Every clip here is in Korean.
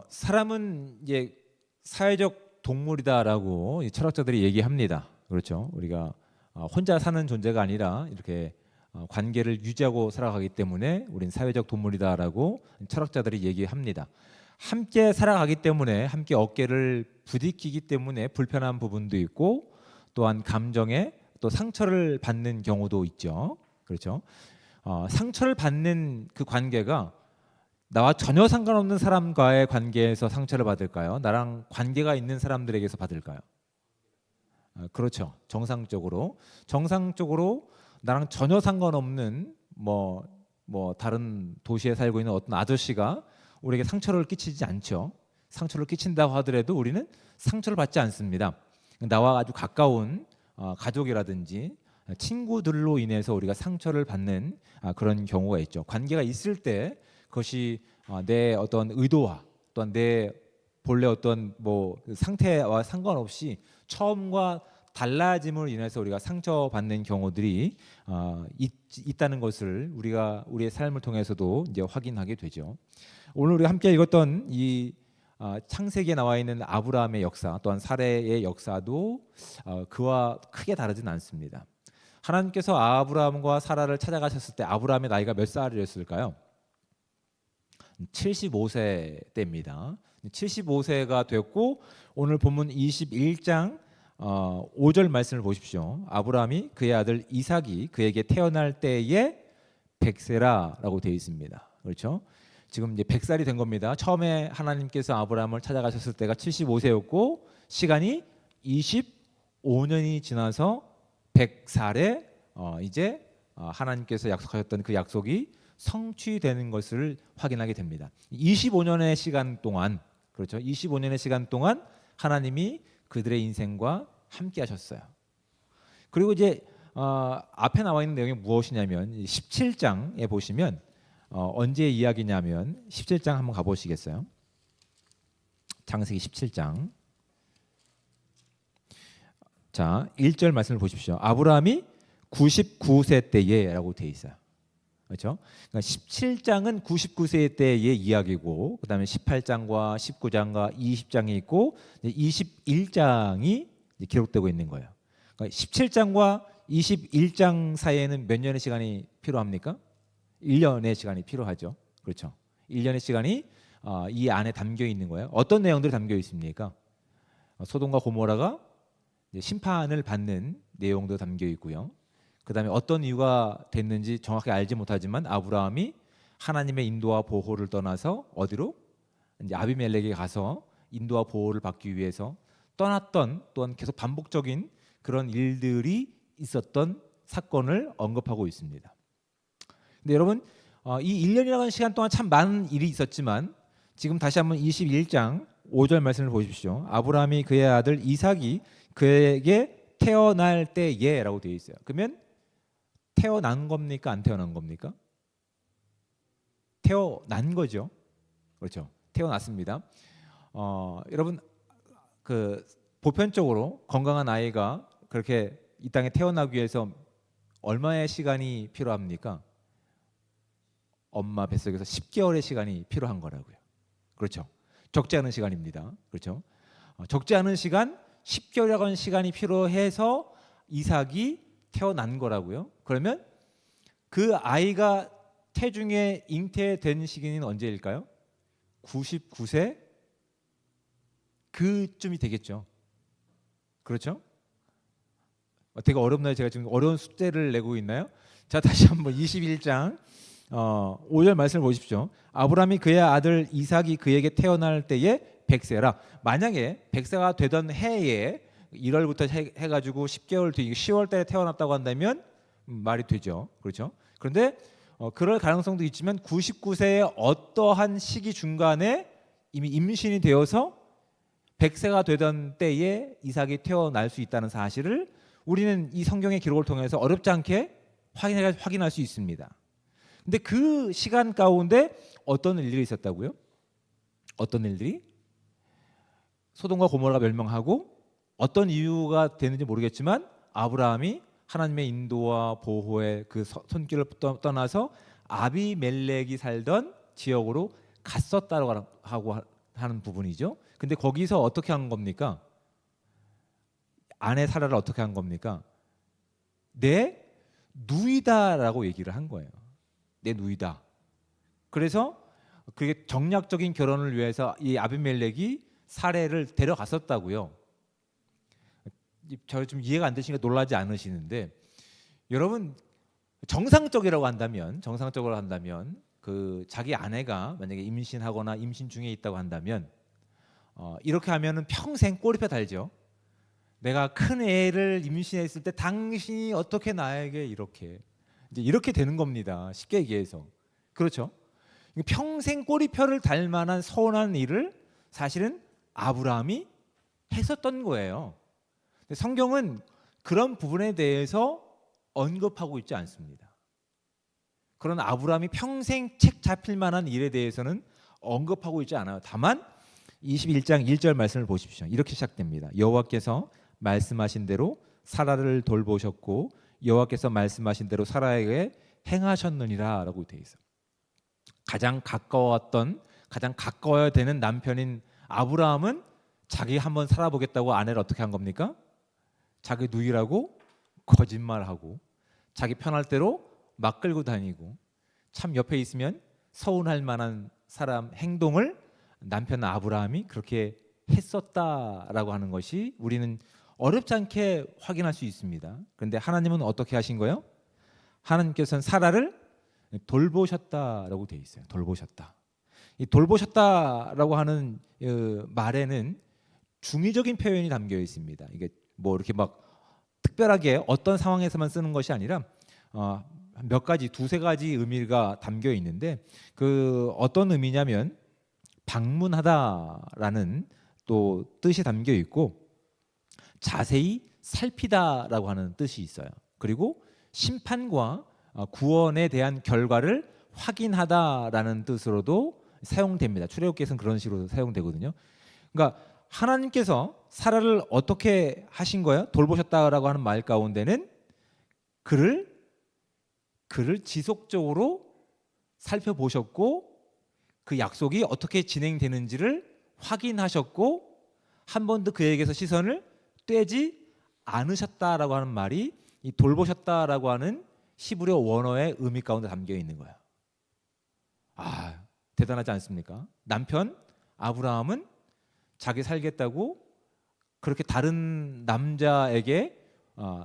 사람은 이제 사회적 동물이다라고 이 철학자들이 얘기합니다. 그렇죠? 우리가 혼자 사는 존재가 아니라 이렇게 관계를 유지하고 살아가기 때문에 우린 사회적 동물이다라고 철학자들이 얘기합니다. 함께 살아가기 때문에 함께 어깨를 부딪히기 때문에 불편한 부분도 있고 또한 감정에 또 상처를 받는 경우도 있죠. 그렇죠? 상처를 받는 그 관계가 나와 전혀 상관없는 사람과의 관계에서 상처를 받을까요? 나랑 관계가 있는 사람들에게서 받을까요? 그렇죠. 정상적으로 나랑 전혀 상관없는 뭐 다른 도시에 살고 있는 어떤 아저씨가 우리에게 상처를 끼치지 않죠. 상처를 끼친다고 하더라도 우리는 상처를 받지 않습니다. 나와 아주 가까운 가족이라든지 친구들로 인해서 우리가 상처를 받는 그런 경우가 있죠. 관계가 있을 때 그것이 내 어떤 의도와 또한 내 본래 어떤 상태와 상관없이 처음과 달라짐으로 인해서 우리가 상처받는 경우들이 있다는 것을 우리가 우리의 삶을 통해서도 이제 확인하게 되죠. 오늘 우리가 함께 읽었던 이 창세기에 나와 있는 아브라함의 역사 또한 사례의 역사도 그와 크게 다르진 않습니다. 하나님께서 아브라함과 사라를 찾아가셨을 때 아브라함의 나이가 몇 살이었을까요? 75세 때입니다. 75세가 됐고 오늘 본문 21장 5절 말씀을 보십시오. 아브라함이 그의 아들 이삭이 그에게 태어날 때에 100세라라고 되어 있습니다. 그렇죠? 지금 이제 100살이 된 겁니다. 처음에 하나님께서 아브라함을 찾아가셨을 때가 75세였고 시간이 25년이 지나서 100살에 이제 하나님께서 약속하셨던 그 약속이 성취되는 것을 확인하게 됩니다. 25년의 시간 동안 그렇죠. 25년의 시간 동안 하나님이 그들의 인생과 함께 하셨어요. 그리고 이제 앞에 나와 있는 내용이 무엇이냐면 17장에 보시면 언제의 이야기냐면 17장 한번 가보시겠어요? 창세기 17장 자 1절 말씀을 보십시오. 아브라함이 99세 때에라고 되어 있어요. 그렇죠? 그러니까 17장은 99세 때의 이야기고 그다음에 18장과 19장과 20장이 있고 21장이 기록되고 있는 거예요. 그러니까 17장과 21장 사이에는 몇 년의 시간이 필요합니까? 1년의 시간이 필요하죠. 그렇죠? 1년의 시간이 이 안에 담겨 있는 거예요. 어떤 내용들이 담겨 있습니까? 소돔과 고모라가 심판을 받는 내용도 담겨 있고요. 그다음에 어떤 이유가 됐는지 정확히 알지 못하지만 아브라함이 하나님의 인도와 보호를 떠나서 어디로? 이제 아비멜렉에 가서 인도와 보호를 받기 위해서 떠났던 또한 계속 반복적인 그런 일들이 있었던 사건을 언급하고 있습니다. 근데 여러분 이 1년이라는 시간 동안 참 많은 일이 있었지만 지금 다시 한번 21장 5절 말씀을 보십시오. 아브라함이 그의 아들 이삭이 그에게 태어날 때에라고 되어 있어요. 그러면 태어난 겁니까? 안 태어난 겁니까? 태어난 거죠. 그렇죠. 태어났습니다. 여러분 그 보편적으로 건강한 아이가 그렇게 이 땅에 태어나기 위해서 얼마의 시간이 필요합니까? 엄마 뱃속에서 10개월의 시간이 필요한 거라고요. 그렇죠. 적지 않은 시간입니다. 그렇죠. 적지 않은 시간 10개월이라는 시간이 필요해서 이삭이 태어난 거라고요. 그러면 그 아이가 태중에 잉태된 시기는 언제일까요? 99세 그쯤이 되겠죠. 그렇죠? 되게 어렵나요? 제가 지금 어려운 숫자를 내고 있나요? 자, 다시 한번 21장 5절 말씀을 보십시오. 아브라함이 그의 아들 이삭이 그에게 태어날 때에 100세라. 만약에 100세가 되던 해에 1월부터 해가지고 10개월 뒤 10월 달에 태어났다고 한다면 말이 되죠. 그렇죠? 그런데 그럴 가능성도 있지만 99세의 어떠한 시기 중간에 이미 임신이 되어서 100세가 되던 때에 이삭이 태어날 수 있다는 사실을 우리는 이 성경의 기록을 통해서 어렵지 않게 확인할 수 있습니다. 근데 그 시간 가운데 어떤 일들이 있었다고요? 어떤 일들이? 소돔과 고모라가 멸망하고 어떤 이유가 되는지 모르겠지만 아브라함이 하나님의 인도와 보호의 그 손길을 떠나서 아비멜렉이 살던 지역으로 갔었다고 하는 부분이죠. 근데 거기서 어떻게 한 겁니까? 아내 사라를 어떻게 한 겁니까? 내 누이다라고 얘기를 한 거예요. 내 누이다. 그래서 그게 정략적인 결혼을 위해서 이 아비멜렉이 사례를 데려갔었다고요. 저 좀 이해가 안 되시니까 놀라지 않으시는데, 여러분 정상적으로 한다면 그 자기 아내가 만약에 임신하거나 임신 중에 있다고 한다면 이렇게 하면은 평생 꼬리표 달죠. 내가 큰 애를 임신했을 때 당신이 어떻게 나에게 이렇게 이제 이렇게 되는 겁니다. 쉽게 얘기해서. 그렇죠? 평생 꼬리표를 달 만한 서운한 일을 사실은 아브라함이 했었던 거예요. 근데 성경은 그런 부분에 대해서 언급하고 있지 않습니다. 그런 아브라함이 평생 책 잡힐 만한 일에 대해서는 언급하고 있지 않아요. 다만 21장 1절 말씀을 보십시오. 이렇게 시작됩니다. 여호와께서 말씀하신 대로 사라를 돌보셨고 여호와께서 말씀하신 대로 사라에게 행하셨느니라 라고 되어 있어요. 가장 가까워야 되는 남편인 아브라함은 자기 한번 살아보겠다고 아내를 어떻게 한 겁니까? 자기 누이라고 거짓말하고 자기 편할 대로 막 끌고 다니고 참 옆에 있으면 서운할 만한 사람 행동을 남편 아브라함이 그렇게 했었다라고 하는 것이 우리는 어렵지 않게 확인할 수 있습니다. 그런데 하나님은 어떻게 하신 거예요? 하나님께서는 사라를 돌보셨다라고 되어 있어요. 돌보셨다. 이 돌보셨다라고 하는 말에는 중의적인 표현이 담겨 있습니다. 이게 뭐 이렇게 막 특별하게 어떤 상황에서만 쓰는 것이 아니라 몇 가지, 두세 가지 의미가 담겨 있는데 그 어떤 의미냐면 방문하다라는 또 뜻이 담겨 있고 자세히 살피다라고 하는 뜻이 있어요. 그리고 심판과 구원에 대한 결과를 확인하다라는 뜻으로도 사용됩니다. 출애굽기에서는 그런 식으로 사용되거든요. 그러니까 하나님께서 사라를 어떻게 하신 거예요? 돌보셨다라고 하는 말 가운데는 그를 지속적으로 살펴보셨고 그 약속이 어떻게 진행되는지를 확인하셨고 한 번도 그에게서 시선을 떼지 않으셨다라고 하는 말이 이 돌보셨다라고 하는 히브리어 원어의 의미 가운데 담겨 있는 거예요. 대단하지 않습니까? 남편 아브라함은 자기 살겠다고 그렇게 다른 남자에게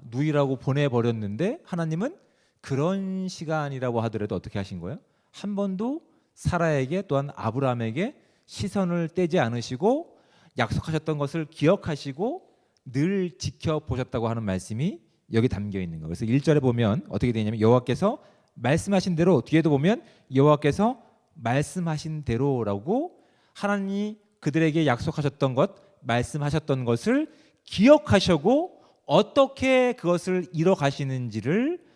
누이라고 보내버렸는데 하나님은 그런 시간이라고 하더라도 어떻게 하신 거예요? 한 번도 사라에게 또한 아브라함에게 시선을 떼지 않으시고 약속하셨던 것을 기억하시고 늘 지켜보셨다고 하는 말씀이 여기 담겨 있는 거예요. 그래서 1절에 보면 어떻게 되냐면 여호와께서 말씀하신 대로, 뒤에도 보면 여호와께서 말씀하신 대로라고 하나님이 그들에게 약속하셨던 것, 말씀하셨던 것을 기억하시고 어떻게 그것을 이뤄가시는지를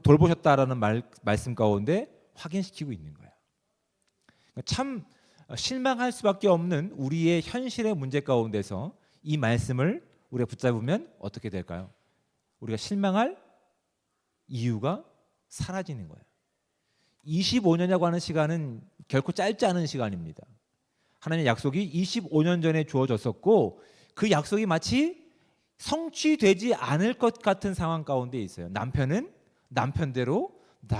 돌보셨다라는 말씀 가운데 확인시키고 있는 거예요. 참 실망할 수밖에 없는 우리의 현실의 문제 가운데서 이 말씀을 우리가 붙잡으면 어떻게 될까요? 우리가 실망할 이유가 사라지는 거예요. 25년이라고 하는 시간은 결코 짧지 않은 시간입니다. 하나님의 약속이 25년 전에 주어졌었고 그 약속이 마치 성취되지 않을 것 같은 상황 가운데 있어요. 남편은 남편대로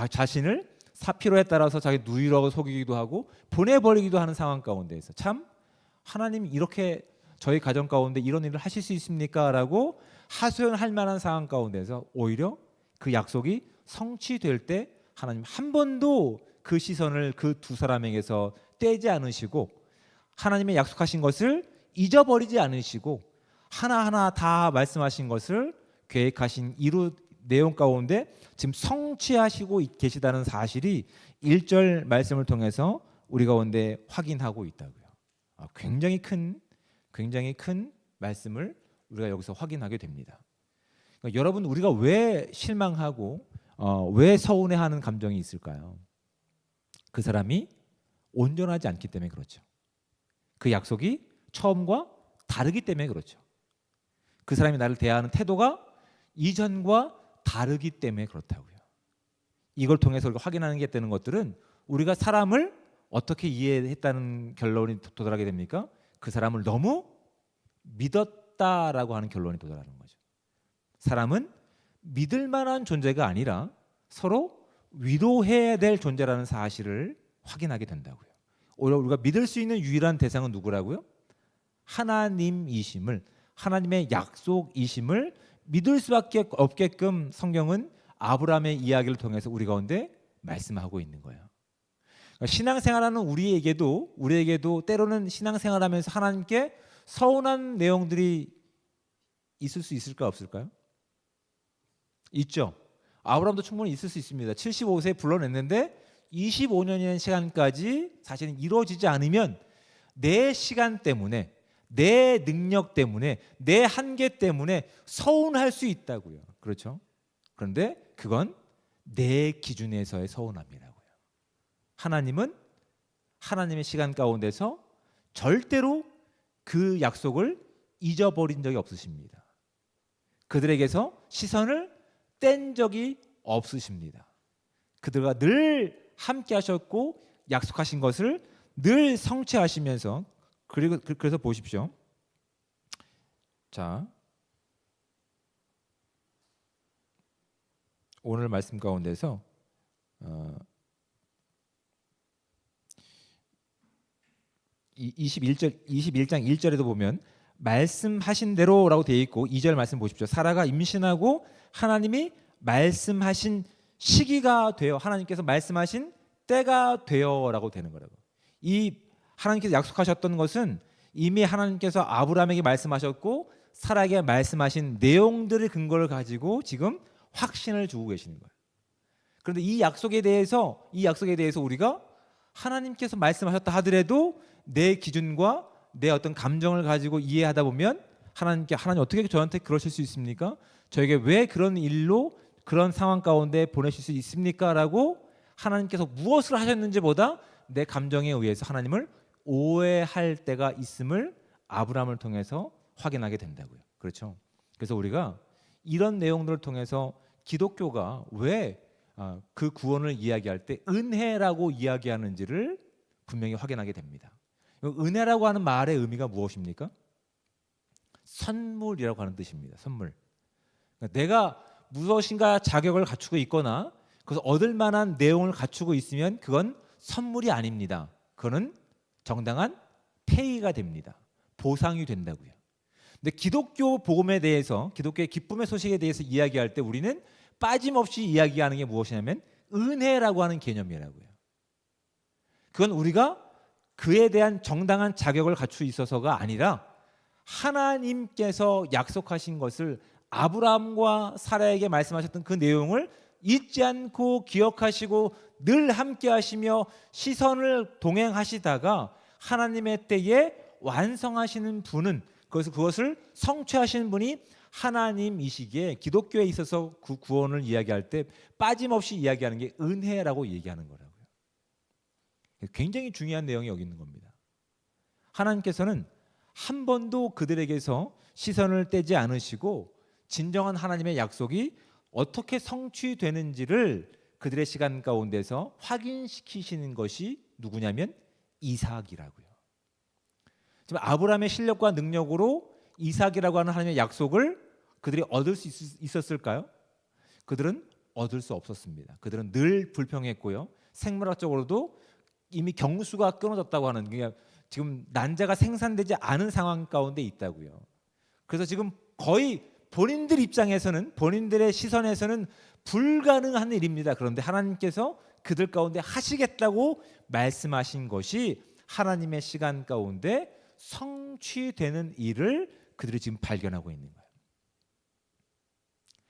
자신을 사피로에 따라서 자기 누이라고 속이기도 하고 보내버리기도 하는 상황 가운데에서 참 하나님 이렇게 저희 가정 가운데 이런 일을 하실 수 있습니까? 라고 하소연할 만한 상황 가운데서 오히려 그 약속이 성취될 때 하나님 한 번도 그 시선을 그 두 사람에게서 떼지 않으시고 하나님의 약속하신 것을 잊어버리지 않으시고 하나하나 다 말씀하신 것을 계획하신 이루 내용 가운데 지금 성취하시고 계시다는 사실이 1절 말씀을 통해서 우리 가운데 확인하고 있다고요. 굉장히 큰 말씀을 우리가 여기서 확인하게 됩니다. 그러니까 여러분 우리가 왜 실망하고 왜 서운해하는 감정이 있을까요? 그 사람이 온전하지 않기 때문에 그렇죠. 그 약속이 처음과 다르기 때문에 그렇죠. 그 사람이 나를 대하는 태도가 이전과 다르기 때문에 그렇다고요. 이걸 통해서 우리가 확인하는 게 되는 것들은 우리가 사람을 어떻게 이해했다는 결론이 도달하게 됩니까? 그 사람을 너무 믿었다라고 하는 결론이 도달하는 거죠. 사람은 믿을 만한 존재가 아니라 서로 위로해야 될 존재라는 사실을 확인하게 된다고요. 오히려 우리가 믿을 수 있는 유일한 대상은 누구라고요? 하나님이심을, 하나님의 약속이심을 믿을 수밖에 없게끔 성경은 아브라함의 이야기를 통해서 우리 가운데 말씀하고 있는 거예요. 그러니까 신앙생활하는 우리에게도 때로는 신앙생활하면서 하나님께 서운한 내용들이 있을 수 있을까 없을까요? 있죠. 아브라함도 충분히 있을 수 있습니다. 75세에 불러냈는데 25년이라는 시간까지 사실은 이루어지지 않으면 내 시간 때문에, 내 능력 때문에, 내 한계 때문에 서운할 수 있다고요. 그렇죠? 그런데 그건 내 기준에서의 서운함이라고요. 하나님은 하나님의 시간 가운데서 절대로 그 약속을 잊어버린 적이 없으십니다. 그들에게서 시선을 뗀 적이 없으십니다. 그들과 늘 함께 하셨고 약속하신 것을 늘 성취하시면서, 그래서 보십시오. 자, 오늘 말씀 가운데서 21장 1절에도 보면 말씀하신 대로라고 되어 있고 2절 말씀 보십시오. 사라가 임신하고 하나님이 말씀하신 시기가 되어, 하나님께서 말씀하신 때가 되어라고 되는 거라고. 이 하나님께서 약속하셨던 것은 이미 하나님께서 아브라함에게 말씀하셨고 사라에게 말씀하신 내용들의 근거를 가지고 지금 확신을 주고 계시는 거예요. 그런데 이 약속에 대해서 우리가 하나님께서 말씀하셨다 하더라도 내 기준과 내 어떤 감정을 가지고 이해하다 보면 하나님 어떻게 저한테 그러실 수 있습니까? 저에게 왜 그런 일로 그런 상황 가운데 보내실 수 있습니까? 라고 하나님께서 무엇을 하셨는지보다 내 감정에 의해서 하나님을 오해할 때가 있음을 아브라함을 통해서 확인하게 된다고요. 그렇죠? 그래서 우리가 이런 내용들을 통해서 기독교가 왜 그 구원을 이야기할 때 은혜라고 이야기하는지를 분명히 확인하게 됩니다. 은혜라고 하는 말의 의미가 무엇입니까? 선물이라고 하는 뜻입니다. 선물. 내가 무엇인가 자격을 갖추고 있거나 그래서 얻을 만한 내용을 갖추고 있으면 그건 선물이 아닙니다. 그거는 정당한 페이가 됩니다. 보상이 된다고요. 근데 기독교 복음에 대해서, 기독교의 기쁨의 소식에 대해서 이야기할 때 우리는 빠짐없이 이야기하는 게 무엇이냐면 은혜라고 하는 개념이라고요. 그건 우리가 그에 대한 정당한 자격을 갖추고 있어서가 아니라 하나님께서 약속하신 것을 아브라함과 사라에게 말씀하셨던 그 내용을 잊지 않고 기억하시고 늘 함께 하시며 시선을 동행하시다가 하나님의 때에 완성하시는 분은, 그것을 성취하시는 분이 하나님이시기에 기독교에 있어서 그 구원을 이야기할 때 빠짐없이 이야기하는 게 은혜라고 얘기하는 거라고요. 굉장히 중요한 내용이 여기 있는 겁니다. 하나님께서는 한 번도 그들에게서 시선을 떼지 않으시고 진정한 하나님의 약속이 어떻게 성취되는지를 그들의 시간 가운데서 확인시키시는 것이 누구냐면 이삭이라고요. 지금 아브라함의 실력과 능력으로 이삭이라고 하는 하나님의 약속을 그들이 얻을 수 있었을까요? 그들은 얻을 수 없었습니다. 그들은 늘 불평했고요. 생물학적으로도 이미 경수가 끊어졌다고 하는, 그러니까 지금 난자가 생산되지 않은 상황 가운데 있다고요. 그래서 지금 거의 본인들 입장에서는, 본인들의 시선에서는 불가능한 일입니다. 그런데 하나님께서 그들 가운데 하시겠다고 말씀하신 것이 하나님의 시간 가운데 성취되는 일을 그들이 지금 발견하고 있는 거예요.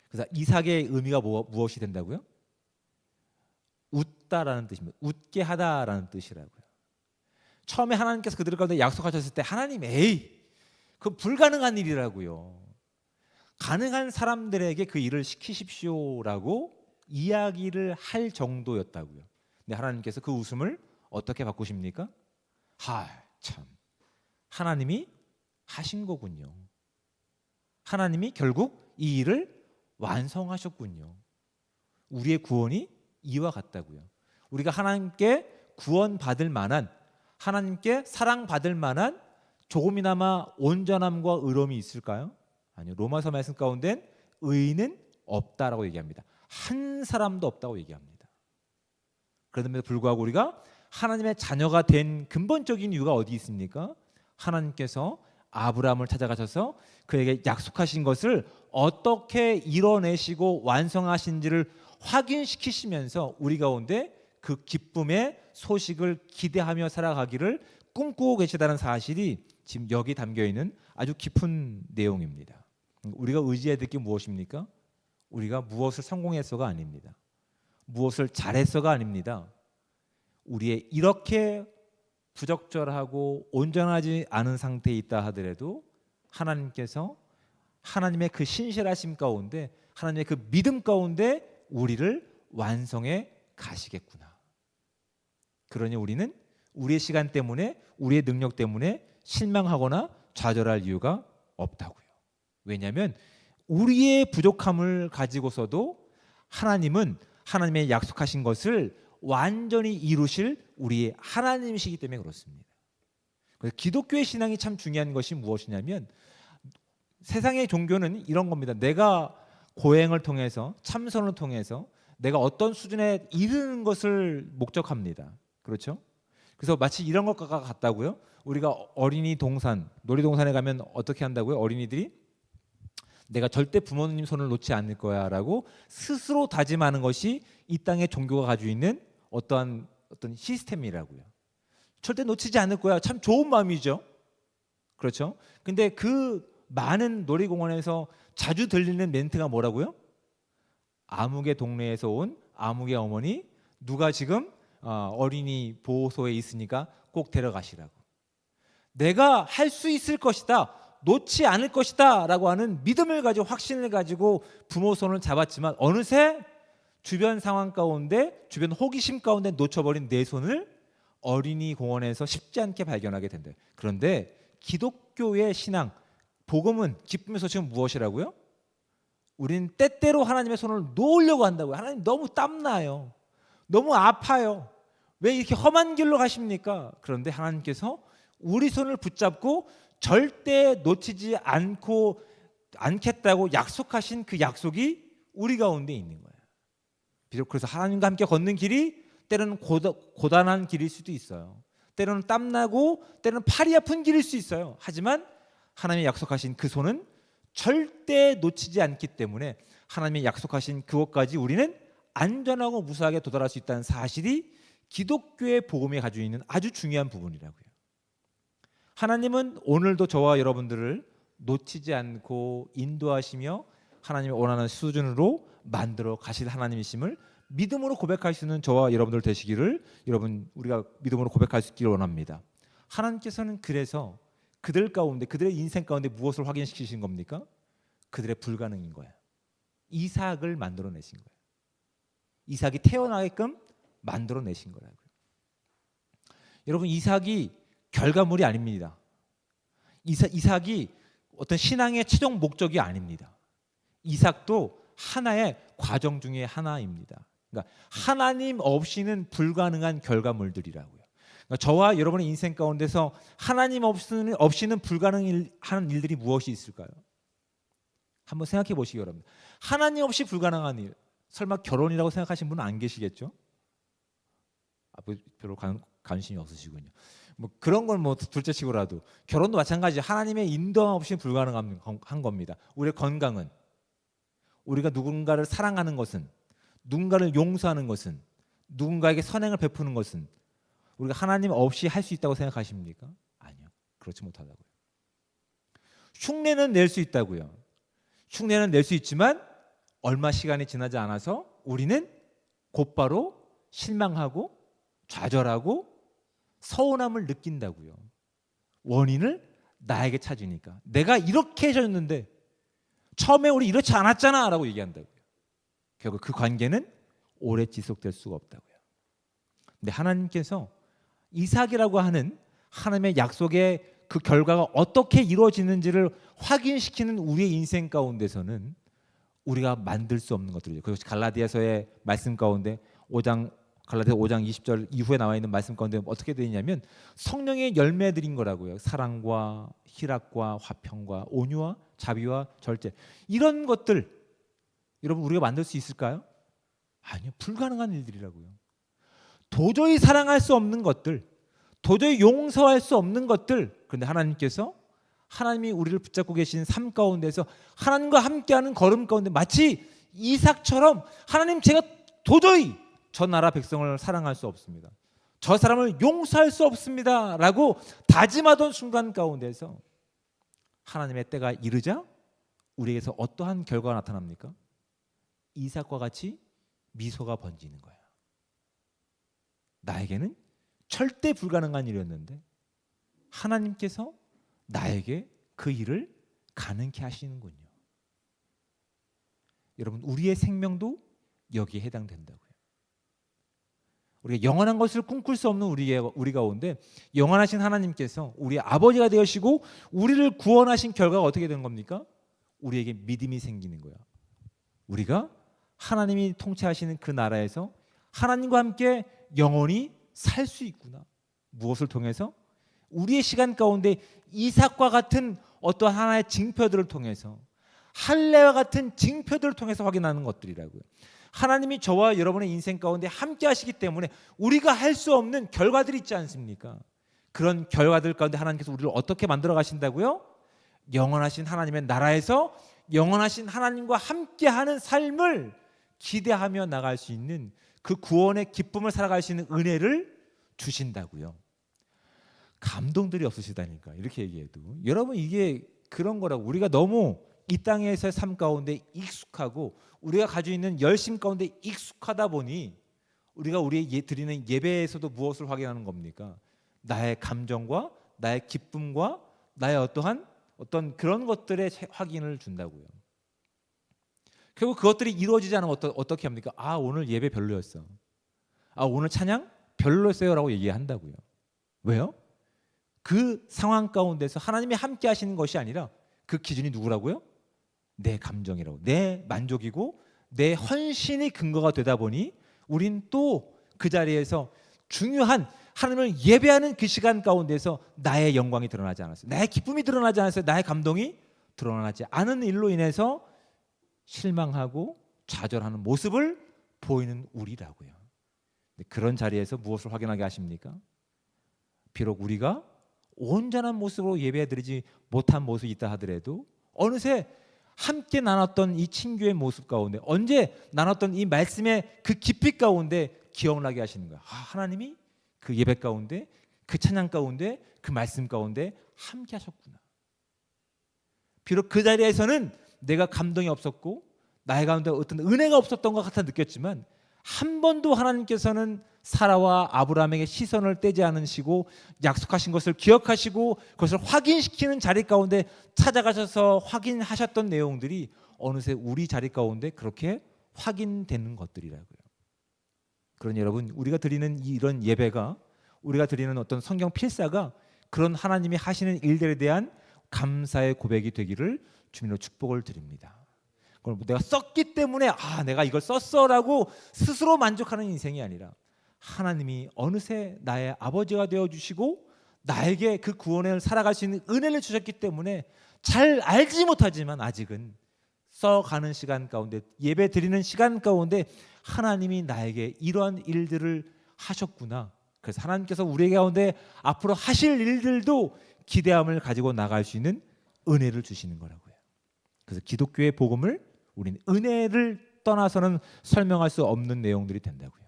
그래서 이삭의 의미가 무엇이 된다고요? 웃다라는 뜻입니다. 웃게 하다라는 뜻이라고요. 처음에 하나님께서 그들 가운데 약속하셨을 때 하나님, 그 불가능한 일이라고요. 가능한 사람들에게 그 일을 시키십시오라고 이야기를 할 정도였다고요. 근데 하나님께서 그 웃음을 어떻게 바꾸십니까? 참, 하나님이 하신 거군요. 하나님이 결국 이 일을 완성하셨군요. 우리의 구원이 이와 같다고요. 우리가 하나님께 구원받을 만한, 하나님께 사랑받을 만한 조금이나마 온전함과 의로움이 있을까요? 아니요. 로마서 말씀 가운데 의인은 없다라고 얘기합니다. 한 사람도 없다고 얘기합니다. 그럼에도 불구하고 우리가 하나님의 자녀가 된 근본적인 이유가 어디 있습니까? 하나님께서 아브라함을 찾아가셔서 그에게 약속하신 것을 어떻게 이뤄내시고 완성하신지를 확인시키시면서 우리 가운데 그 기쁨의 소식을 기대하며 살아가기를 꿈꾸고 계시다는 사실이 지금 여기 담겨있는 아주 깊은 내용입니다. 우리가 의지해야 될 게 무엇입니까? 우리가 무엇을 성공했어가 아닙니다. 무엇을 잘했어가 아닙니다. 우리의 이렇게 부적절하고 온전하지 않은 상태에 있다 하더라도 하나님께서 하나님의 그 신실하심 가운데, 하나님의 그 믿음 가운데 우리를 완성해 가시겠구나. 그러니 우리는 우리의 시간 때문에, 우리의 능력 때문에 실망하거나 좌절할 이유가 없다고요. 왜냐하면 우리의 부족함을 가지고서도 하나님은 하나님의 약속하신 것을 완전히 이루실 우리의 하나님이시기 때문에 그렇습니다. 그래서 기독교의 신앙이 참 중요한 것이 무엇이냐면, 세상의 종교는 이런 겁니다. 내가 고행을 통해서, 참선을 통해서 내가 어떤 수준에 이르는 것을 목적합니다. 그렇죠? 그래서 마치 이런 것과 같다고요. 우리가 어린이 동산, 놀이동산에 가면 어떻게 한다고요? 어린이들이 내가 절대 부모님 손을 놓지 않을 거야 라고 스스로 다짐하는 것이 이 땅의 종교가 가지고 있는 어떤 시스템이라고요. 절대 놓치지 않을 거야. 참 좋은 마음이죠. 그렇죠? 근데 그 많은 놀이공원에서 자주 들리는 멘트가 뭐라고요? 아무개 동네에서 온 아무개 어머니, 누가 지금 어린이 보호소에 있으니까 꼭 데려가시라고. 내가 할 수 있을 것이다, 놓지 않을 것이다 라고 하는 믿음을 가지고, 확신을 가지고 부모 손을 잡았지만 어느새 주변 상황 가운데, 주변 호기심 가운데 놓쳐버린 내 손을 어린이 공원에서 쉽지 않게 발견하게 된다. 그런데 기독교의 신앙, 복음은, 기쁨의 소식은 무엇이라고요? 우리는 때때로 하나님의 손을 놓으려고 한다고요. 하나님 너무 땀나요. 너무 아파요. 왜 이렇게 험한 길로 가십니까? 그런데 하나님께서 우리 손을 붙잡고 절대 놓치지 않겠다고 약속하신 그 약속이 우리 가운데 있는 거예요. 비록 그래서 하나님과 함께 걷는 길이 때로는 고단한 길일 수도 있어요. 때로는 땀나고 때로는 팔이 아픈 길일 수 있어요. 하지만 하나님이 약속하신 그 손은 절대 놓치지 않기 때문에 하나님이 약속하신 그것까지 우리는 안전하고 무사하게 도달할 수 있다는 사실이 기독교의 복음이 가지고 있는 아주 중요한 부분이라고요. 하나님은 오늘도 저와 여러분들을 놓치지 않고 인도하시며 하나님이 원하는 수준으로 만들어 가실 하나님이심을 믿음으로 고백할 수 있는 저와 여러분들 되시기를, 우리가 믿음으로 고백할 수 있기를 원합니다. 하나님께서는 그래서 그들 가운데, 그들의 인생 가운데 무엇을 확인시키신 겁니까? 그들의 불가능인 거예요. 이삭을 만들어내신 거예요. 이삭이 태어나게끔 만들어내신 거라고요. 여러분, 이삭이 결과물이 아닙니다. 이삭이 어떤 신앙의 최종 목적이 아닙니다. 이삭도 하나의 과정 중에 하나입니다. 그러니까 하나님 없이는 불가능한 결과물들이라고요. 그러니까 저와 여러분의 인생 가운데서 하나님 없이는 불가능한 일들이 무엇이 있을까요? 한번 생각해 보시기 바랍니다. 하나님 없이 불가능한 일, 설마 결혼이라고 생각하시는 분은 안 계시겠죠? 별로 관심이 없으시군요. 뭐 그런 건 뭐 둘째치고라도 결혼도 마찬가지, 하나님의 인도함 없이 불가능한 겁니다. 우리의 건강은, 우리가 누군가를 사랑하는 것은, 누군가를 용서하는 것은, 누군가에게 선행을 베푸는 것은 우리가 하나님 없이 할 수 있다고 생각하십니까? 아니요, 그렇지 못하다고요. 흉내는 낼 수 있다고요. 흉내는 낼 수 있지만 얼마 시간이 지나지 않아서 우리는 곧바로 실망하고 좌절하고 서운함을 느낀다고요. 원인을 나에게 찾으니까. 내가 이렇게 해줬는데 처음에 우리 이렇지 않았잖아 라고 얘기한다고요. 결국 그 관계는 오래 지속될 수가 없다고요. 근데 하나님께서 이삭이라고 하는 하나님의 약속의 그 결과가 어떻게 이루어지는지를 확인시키는 우리의 인생 가운데서는 우리가 만들 수 없는 것들이죠. 그것이 갈라디아서의 말씀 가운데 5장 갈라디아 5장 20절 이후에 나와 있는 말씀 가운데 어떻게 되어 있냐면 성령의 열매들인 거라고요. 사랑과 희락과 화평과 온유와 자비와 절제. 이런 것들 여러분 우리가 만들 수 있을까요? 아니요. 불가능한 일들이라고요. 도저히 사랑할 수 없는 것들, 도저히 용서할 수 없는 것들. 그런데 하나님께서 하나님이 우리를 붙잡고 계신 삶 가운데서 하나님과 함께하는 걸음 가운데 마치 이삭처럼 하나님 제가 도저히 저 나라 백성을 사랑할 수 없습니다. 저 사람을 용서할 수 없습니다. 라고 다짐하던 순간 가운데서 하나님의 때가 이르자 우리에게서 어떠한 결과가 나타납니까? 이삭과 같이 미소가 번지는 거예요. 나에게는 절대 불가능한 일이었는데 하나님께서 나에게 그 일을 가능케 하시는군요. 여러분 우리의 생명도 여기에 해당된다고요. 우리가 영원한 것을 꿈꿀 수 없는 우리 가운데 영원하신 하나님께서 우리의 아버지가 되시고 우리를 구원하신 결과가 어떻게 되는 겁니까? 우리에게 믿음이 생기는 거야. 우리가 하나님이 통치하시는 그 나라에서 하나님과 함께 영원히 살 수 있구나. 무엇을 통해서? 우리의 시간 가운데 이삭과 같은 어떤 하나의 징표들을 통해서 할례와 같은 징표들을 통해서 확인하는 것들이라고요. 하나님이 저와 여러분의 인생 가운데 함께 하시기 때문에 우리가 할 수 없는 결과들이 있지 않습니까? 그런 결과들 가운데 하나님께서 우리를 어떻게 만들어 가신다고요? 영원하신 하나님의 나라에서 영원하신 하나님과 함께하는 삶을 기대하며 나갈 수 있는 그 구원의 기쁨을 살아갈 수 있는 은혜를 주신다고요. 감동들이 없으시다니까 이렇게 얘기해도 여러분 이게 그런 거라고. 우리가 너무 이 땅에서의 삶 가운데 익숙하고 우리가 가지고 있는 열심 가운데 익숙하다 보니 우리가 우리의 드리는 예배에서도 무엇을 확인하는 겁니까? 나의 감정과 나의 기쁨과 나의 어떤 그런 것들의 확인을 준다고요. 결국 그것들이 이루어지지 않으면 어떻게 합니까? 아 오늘 예배 별로였어. 아 오늘 찬양 별로였어요라고 얘기한다고요. 왜요? 그 상황 가운데서 하나님이 함께 하시는 것이 아니라 그 기준이 누구라고요? 내 감정이라고. 내 만족이고 내 헌신이 근거가 되다 보니 우린 또 그 자리에서 중요한 하나님을 예배하는 그 시간 가운데서 나의 영광이 드러나지 않았어요. 나의 기쁨이 드러나지 않았어요. 나의 감동이 드러나지 않은 일로 인해서 실망하고 좌절하는 모습을 보이는 우리라고요. 그런 자리에서 무엇을 확인하게 하십니까? 비록 우리가 온전한 모습으로 예배드리지 못한 모습이 있다 하더라도 어느새 함께 나눴던 이 친교의 모습 가운데 언제 나눴던 이 말씀의 그 깊이 가운데 기억나게 하시는 거야. 아, 하나님이 그 예배 가운데 그 찬양 가운데 그 말씀 가운데 함께 하셨구나. 비록 그 자리에서는 내가 감동이 없었고 나의 가운데 어떤 은혜가 없었던 것 같아 느꼈지만 한 번도 하나님께서는 사라와 아브라함에게 시선을 떼지 않으시고 약속하신 것을 기억하시고 그것을 확인시키는 자리 가운데 찾아가셔서 확인하셨던 내용들이 어느새 우리 자리 가운데 그렇게 확인되는 것들이라고요. 그러니 여러분 우리가 드리는 이런 예배가 우리가 드리는 어떤 성경 필사가 그런 하나님이 하시는 일들에 대한 감사의 고백이 되기를 주님으로 축복을 드립니다. 그럼 내가 썼기 때문에 내가 이걸 썼어라고 스스로 만족하는 인생이 아니라 하나님이 어느새 나의 아버지가 되어주시고 나에게 그 구원을 살아갈 수 있는 은혜를 주셨기 때문에 잘 알지 못하지만 아직은 써가는 시간 가운데 예배 드리는 시간 가운데 하나님이 나에게 이러한 일들을 하셨구나. 그래서 하나님께서 우리 가운데 앞으로 하실 일들도 기대함을 가지고 나갈 수 있는 은혜를 주시는 거라고요. 그래서 기독교의 복음을 우리는 은혜를 떠나서는 설명할 수 없는 내용들이 된다고요.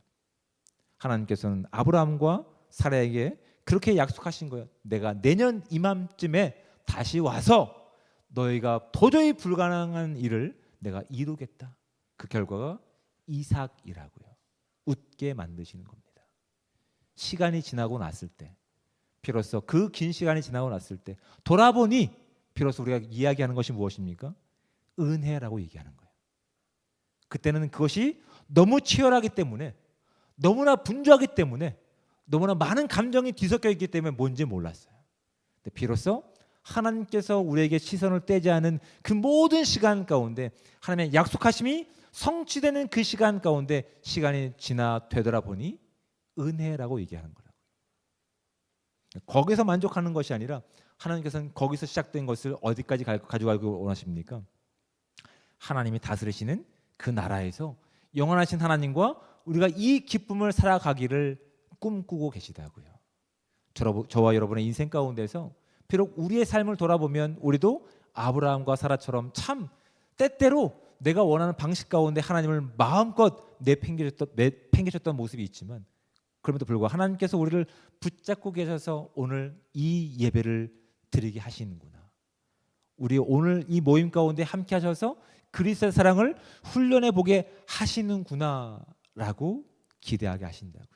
하나님께서는 아브라함과 사라에게 그렇게 약속하신 거예요. 내가 내년 이맘쯤에 다시 와서 너희가 도저히 불가능한 일을 내가 이루겠다. 그 결과가 이삭이라고요. 웃게 만드시는 겁니다. 시간이 지나고 났을 때 비로소 그 긴 시간이 지나고 났을 때 돌아보니 비로소 우리가 이야기하는 것이 무엇입니까? 은혜라고 얘기하는 거예요. 그때는 그것이 너무 치열하기 때문에 너무나 분주하기 때문에 너무나 많은 감정이 뒤섞여 있기 때문에 뭔지 몰랐어요. 근데 비로소 하나님께서 우리에게 시선을 떼지 않은 그 모든 시간 가운데 하나님의 약속하심이 성취되는 그 시간 가운데 시간이 지나 되돌아보니 은혜라고 얘기하는 거라고. 거기서 만족하는 것이 아니라 하나님께서는 거기서 시작된 것을 어디까지 가져가고 원하십니까? 하나님이 다스리시는 그 나라에서 영원하신 하나님과 우리가 이 기쁨을 살아가기를 꿈꾸고 계시다고요. 저와 여러분의 인생 가운데서 비록 우리의 삶을 돌아보면 우리도 아브라함과 사라처럼 참 때때로 내가 원하는 방식 가운데 하나님을 마음껏 내팽개쳤던 모습이 있지만, 그럼에도 불구하고 하나님께서 우리를 붙잡고 계셔서 오늘 이 예배를 드리게 하시는구나. 우리 오늘 이 모임 가운데 함께 하셔서 그리스도의 사랑을 훈련해 보게 하시는구나라고 기대하게 하신다고요.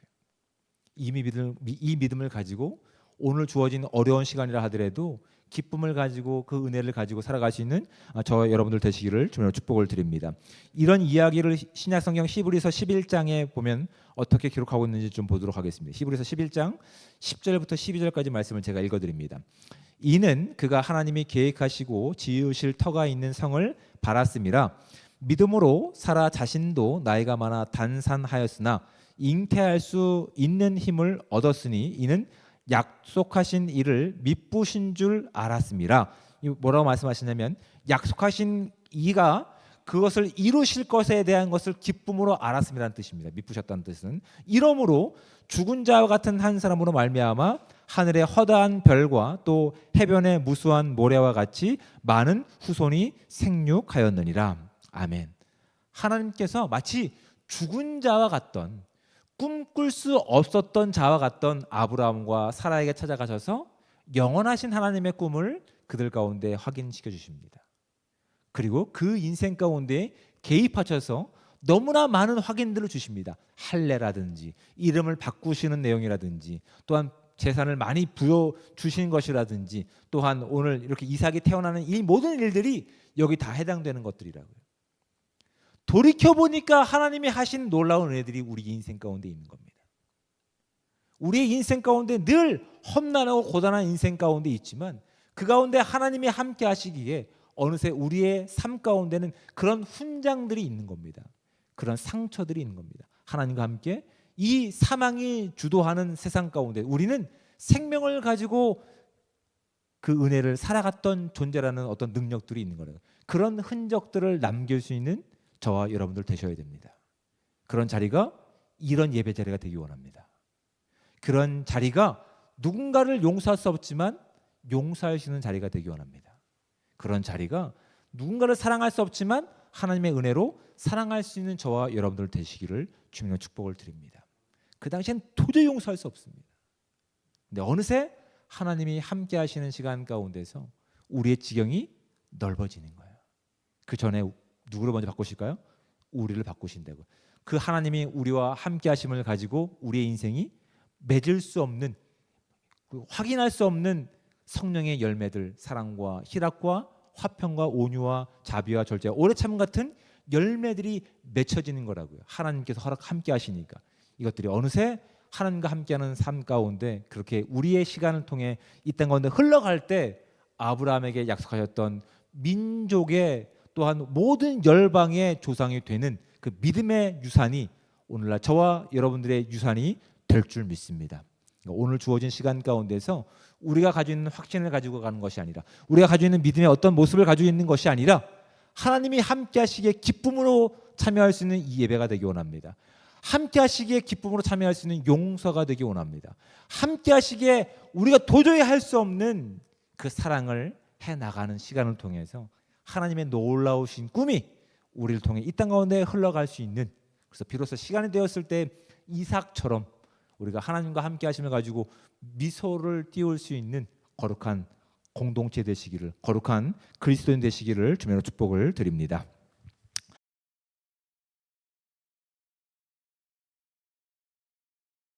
이 믿음을 가지고 오늘 주어진 어려운 시간이라 하더라도 기쁨을 가지고 그 은혜를 가지고 살아갈 수 있는 저와 여러분들 되시기를 주님으로 축복을 드립니다. 이런 이야기를 신약성경 히브리서 11장에 보면 어떻게 기록하고 있는지 좀 보도록 하겠습니다. 히브리서 11장 10절부터 12절까지 말씀을 제가 읽어드립니다. 이는 그가 하나님이 계획하시고 지으실 터가 있는 성을 바랐음이라. 믿음으로 사라 자신도 나이가 많아 단산하였으나 잉태할 수 있는 힘을 얻었으니 이는 약속하신 이를 미쁘신 줄 알았음이라. 뭐라고 말씀하시냐면 약속하신 이가 그것을 이루실 것에 대한 것을 기쁨으로 알았음이라는 뜻입니다. 미쁘셨다는 뜻은 이러므로 죽은 자와 같은 한 사람으로 말미암아 하늘의 허다한 별과 또 해변의 무수한 모래와 같이 많은 후손이 생육하였느니라. 아멘. 하나님께서 마치 죽은 자와 같던, 꿈꿀 수 없었던 자와 같던 아브라함과 사라에게 찾아가셔서 영원하신 하나님의 꿈을 그들 가운데 확인시켜 주십니다. 그리고 그 인생 가운데 개입하셔서 너무나 많은 확인들을 주십니다. 할례라든지 이름을 바꾸시는 내용이라든지 또한 재산을 많이 부여 주시는 것이라든지 또한 오늘 이렇게 이삭이 태어나는 이 모든 일들이 여기 다 해당되는 것들이라고요. 돌이켜보니까 하나님이 하신 놀라운 은혜들이 우리 인생 가운데 있는 겁니다. 우리의 인생 가운데 늘 험난하고 고단한 인생 가운데 있지만 그 가운데 하나님이 함께 하시기에 어느새 우리의 삶 가운데는 그런 훈장들이 있는 겁니다. 그런 상처들이 있는 겁니다. 하나님과 함께 이 사망이 주도하는 세상 가운데 우리는 생명을 가지고 그 은혜를 살아갔던 존재라는 어떤 능력들이 있는 거예요. 그런 흔적들을 남길 수 있는 저와 여러분들 되셔야 됩니다. 그런 자리가 이런 예배 자리가 되기 원합니다. 그런 자리가 누군가를 용서할 수 없지만 용서할 수 있는 자리가 되기 원합니다. 그런 자리가 누군가를 사랑할 수 없지만 하나님의 은혜로 사랑할 수 있는 저와 여러분들 되시기를 주님의 축복을 드립니다. 그 당시엔 도저히 용서할 수 없습니다. 근데 어느새 하나님이 함께 하시는 시간 가운데서 우리의 지경이 넓어지는 거예요. 그 전에 누구를 먼저 바꾸실까요? 우리를 바꾸신다고. 그 하나님이 우리와 함께 하심을 가지고 우리의 인생이 맺을 수 없는, 확인할 수 없는 성령의 열매들, 사랑과 희락과 화평과 온유와 자비와 절제와 오래 참 같은 열매들이 맺혀지는 거라고요. 하나님께서 함께 하시니까 이것들이 어느새 하나님과 함께하는 삶 가운데 그렇게 우리의 시간을 통해 이 땅 가운데 흘러갈 때 아브라함에게 약속하셨던 민족의 또한 모든 열방의 조상이 되는 그 믿음의 유산이 오늘날 저와 여러분들의 유산이 될 줄 믿습니다. 오늘 주어진 시간 가운데서 우리가 가지고 있는 확신을 가지고 가는 것이 아니라, 우리가 가지고 있는 믿음의 어떤 모습을 가지고 있는 것이 아니라 하나님이 함께 하시기에 기쁨으로 참여할 수 있는 이 예배가 되기 원합니다. 함께 하시기에 기쁨으로 참여할 수 있는 용서가 되기 원합니다. 함께 하시기에 우리가 도저히 할 수 없는 그 사랑을 해나가는 시간을 통해서 하나님의 놀라우신 꿈이 우리를 통해 이 땅 가운데 흘러갈 수 있는, 그래서 비로소 시간이 되었을 때 이삭처럼 우리가 하나님과 함께 하심을 가지고 미소를 띄울 수 있는 거룩한 공동체 되시기를, 거룩한 그리스도인 되시기를 주님으로 축복을 드립니다.